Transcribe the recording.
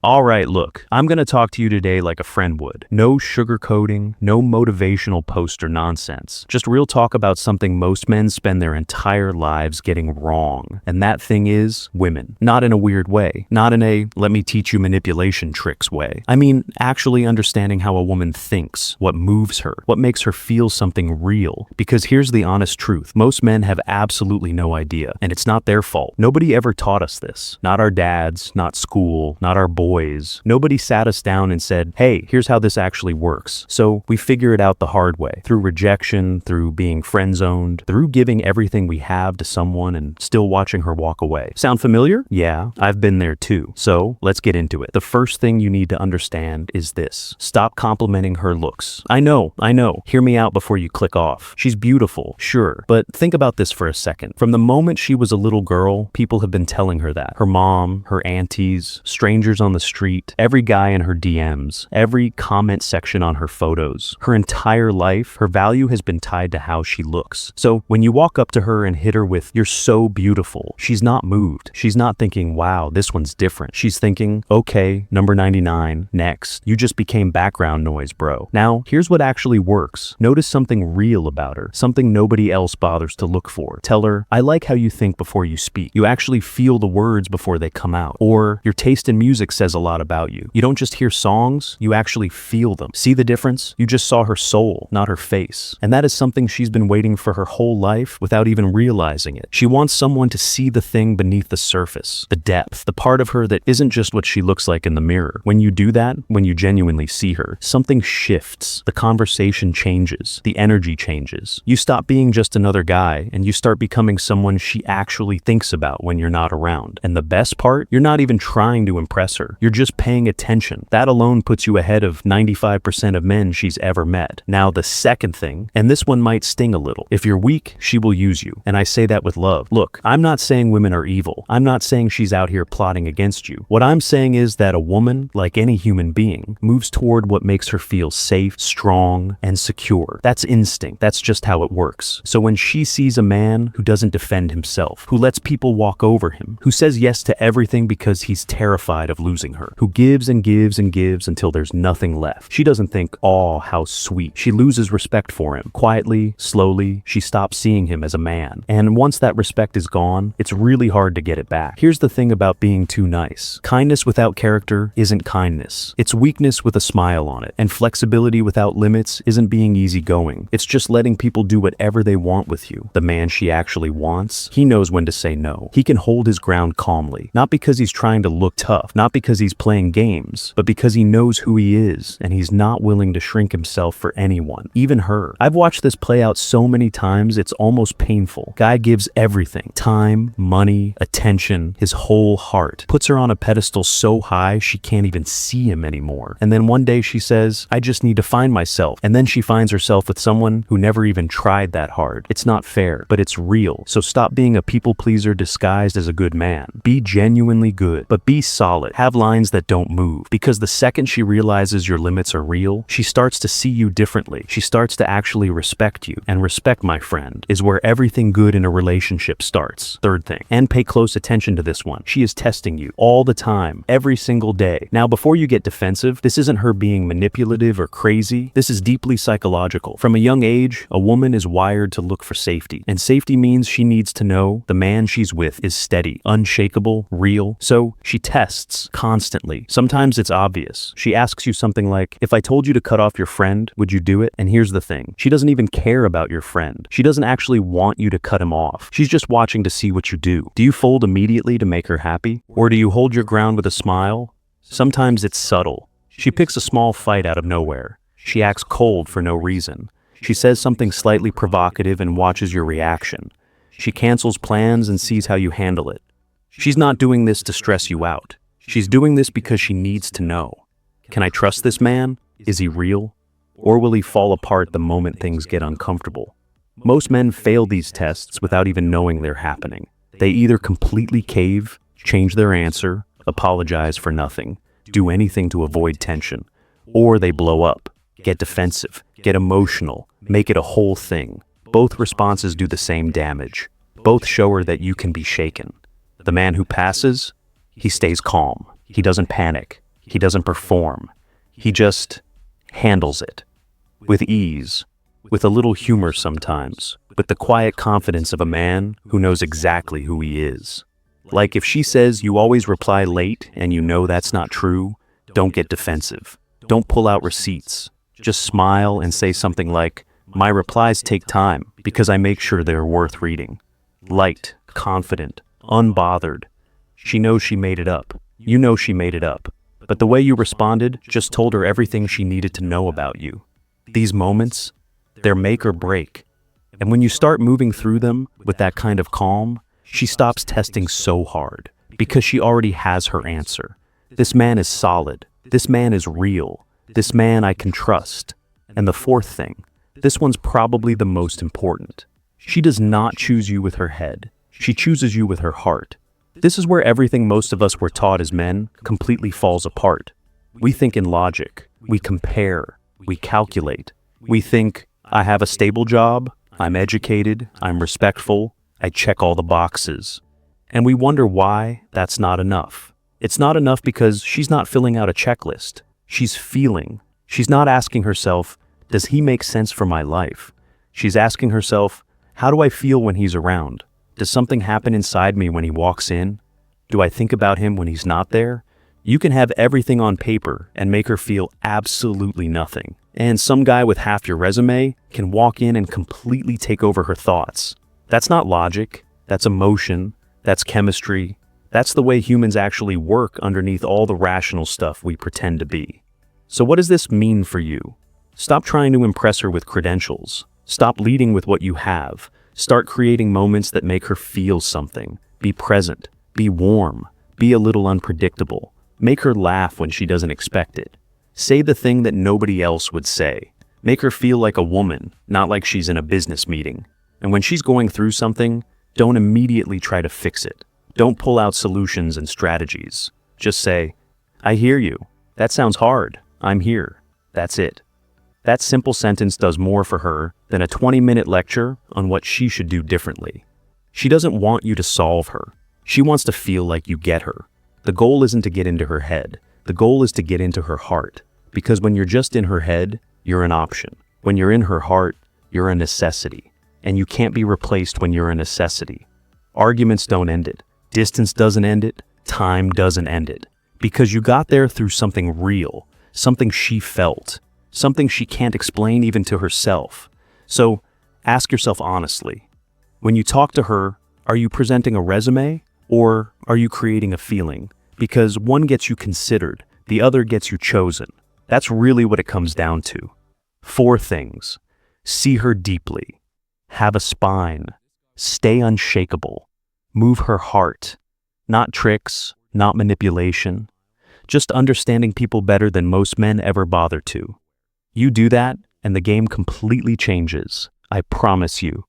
Alright, look, I'm gonna talk to you today like a friend would. No sugarcoating, no motivational poster nonsense. Just real talk about something most men spend their entire lives getting wrong. And that thing is women. Not in a weird way. Not in a let me teach you manipulation tricks way. I mean, actually understanding how a woman thinks, what moves her, what makes her feel something real. Because here's the honest truth. Most men have absolutely no idea. And it's not their fault. Nobody ever taught us this. Not our dads, not school, not our boys. Nobody sat us down and said, hey, here's how this actually works. So we figure it out the hard way, through rejection, through being friend-zoned, through giving everything we have to someone and still watching her walk away. Sound familiar? Yeah, I've been there too. So let's get into it. The first thing you need to understand is this. Stop complimenting her looks. I know. Hear me out before you click off. She's beautiful, sure, but think about this for a second. From the moment she was a little girl, people have been telling her that. Her mom, her aunties, strangers on the street, every guy in her DMs, every comment section on her photos. Her entire life, her value has been tied to how she looks. So when you walk up to her and hit her with, you're so beautiful, she's not moved. She's not thinking, wow, this one's different. She's thinking, okay, number 99, next. You just became background noise, bro. Now, here's what actually works. Notice something real about her, something nobody else bothers to look for. Tell her, I like how you think before you speak. You actually feel the words before they come out. Or your taste in music says a lot about you. You don't just hear songs, you actually feel them. See the difference? You just saw her soul, not her face. And that is something she's been waiting for her whole life without even realizing it. She wants someone to see the thing beneath the surface, the depth, the part of her that isn't just what she looks like in the mirror. When you do that, when you genuinely see her, something shifts. The conversation changes. The energy changes. You stop being just another guy and you start becoming someone she actually thinks about when you're not around. And the best part, you're not even trying to impress her. You're just paying attention. That alone puts you ahead of 95% of men she's ever met. Now, the second thing, and this one might sting a little. If you're weak, she will use you. And I say that with love. Look, I'm not saying women are evil. I'm not saying she's out here plotting against you. What I'm saying is that a woman, like any human being, moves toward what makes her feel safe, strong, and secure. That's instinct. That's just how it works. So when she sees a man who doesn't defend himself, who lets people walk over him, who says yes to everything because he's terrified of losing her, who gives and gives and gives until there's nothing left. She doesn't think, oh, how sweet. She loses respect for him. Quietly, slowly, she stops seeing him as a man. And once that respect is gone, it's really hard to get it back. Here's the thing about being too nice. Kindness without character isn't kindness. It's weakness with a smile on it. And flexibility without limits isn't being easygoing. It's just letting people do whatever they want with you. The man she actually wants, he knows when to say no. He can hold his ground calmly. Not because he's trying to look tough, not because he's playing games, but because he knows who he is and he's not willing to shrink himself for anyone, even her. I've watched this play out so many times, it's almost painful. Guy gives everything, time, money, attention, his whole heart, puts her on a pedestal so high she can't even see him anymore. And then one day she says, I just need to find myself. And then she finds herself with someone who never even tried that hard. It's not fair, but it's real. So stop being a people pleaser disguised as a good man. Be genuinely good, but be solid. Have lines that don't move. Because the second she realizes your limits are real, she starts to see you differently. She starts to actually respect you. And respect, my friend, is where everything good in a relationship starts. Third thing, and pay close attention to this one. She is testing you all the time, every single day. Now, before you get defensive, this isn't her being manipulative or crazy. This is deeply psychological. From a young age, a woman is wired to look for safety. And safety means she needs to know the man she's with is steady, unshakable, real. So she tests constantly. Sometimes it's obvious. She asks you something like, if I told you to cut off your friend, would you do it? And here's the thing. She doesn't even care about your friend. She doesn't actually want you to cut him off. She's just watching to see what you do. Do you fold immediately to make her happy? Or do you hold your ground with a smile? Sometimes it's subtle. She picks a small fight out of nowhere. She acts cold for no reason. She says something slightly provocative and watches your reaction. She cancels plans and sees how you handle it. She's not doing this to stress you out. She's doing this because she needs to know. Can I trust this man? Is he real? Or will he fall apart the moment things get uncomfortable? Most men fail these tests without even knowing they're happening. They either completely cave, change their answer, apologize for nothing, do anything to avoid tension, or they blow up, get defensive, get emotional, make it a whole thing. Both responses do the same damage. Both show her that you can be shaken. The man who passes, he stays calm. He doesn't panic. He doesn't perform. He just handles it. With ease, with a little humor sometimes, with the quiet confidence of a man who knows exactly who he is. Like if she says you always reply late and you know that's not true, don't get defensive. Don't pull out receipts. Just smile and say something like, "My replies take time because I make sure they're worth reading." Light, confident, unbothered. She knows she made it up. You know she made it up. But the way you responded just told her everything she needed to know about you. These moments, they're make or break. And when you start moving through them with that kind of calm, she stops testing so hard because she already has her answer. This man is solid. This man is real. This man I can trust. And the fourth thing, this one's probably the most important. She does not choose you with her head. She chooses you with her heart. This is where everything most of us were taught as men completely falls apart. We think in logic. We compare. We calculate. We think, I have a stable job. I'm educated. I'm respectful. I check all the boxes. And we wonder why that's not enough. It's not enough because she's not filling out a checklist. She's feeling. She's not asking herself, does he make sense for my life? She's asking herself, how do I feel when he's around? Does something happen inside me when he walks in? Do I think about him when he's not there? You can have everything on paper and make her feel absolutely nothing. And some guy with half your resume can walk in and completely take over her thoughts. That's not logic. That's emotion. That's chemistry. That's the way humans actually work underneath all the rational stuff we pretend to be. So what does this mean for you? Stop trying to impress her with credentials. Stop leading with what you have. Start creating moments that make her feel something. Be present. Be warm. Be a little unpredictable. Make her laugh when she doesn't expect it. Say the thing that nobody else would say. Make her feel like a woman, not like she's in a business meeting. And when she's going through something, don't immediately try to fix it. Don't pull out solutions and strategies. Just say, I hear you. That sounds hard. I'm here. That's it. That simple sentence does more for her than a 20-minute lecture on what she should do differently. She doesn't want you to solve her. She wants to feel like you get her. The goal isn't to get into her head. The goal is to get into her heart. Because when you're just in her head, you're an option. When you're in her heart, you're a necessity. And you can't be replaced when you're a necessity. Arguments don't end it. Distance doesn't end it. Time doesn't end it. Because you got there through something real, something she felt, something she can't explain even to herself. So ask yourself honestly, when you talk to her, are you presenting a resume or are you creating a feeling? Because one gets you considered, the other gets you chosen. That's really what it comes down to. 4 things. See her deeply. Have a spine. Stay unshakable. Move her heart. Not tricks, not manipulation. Just understanding people better than most men ever bother to. You do that, and the game completely changes. I promise you.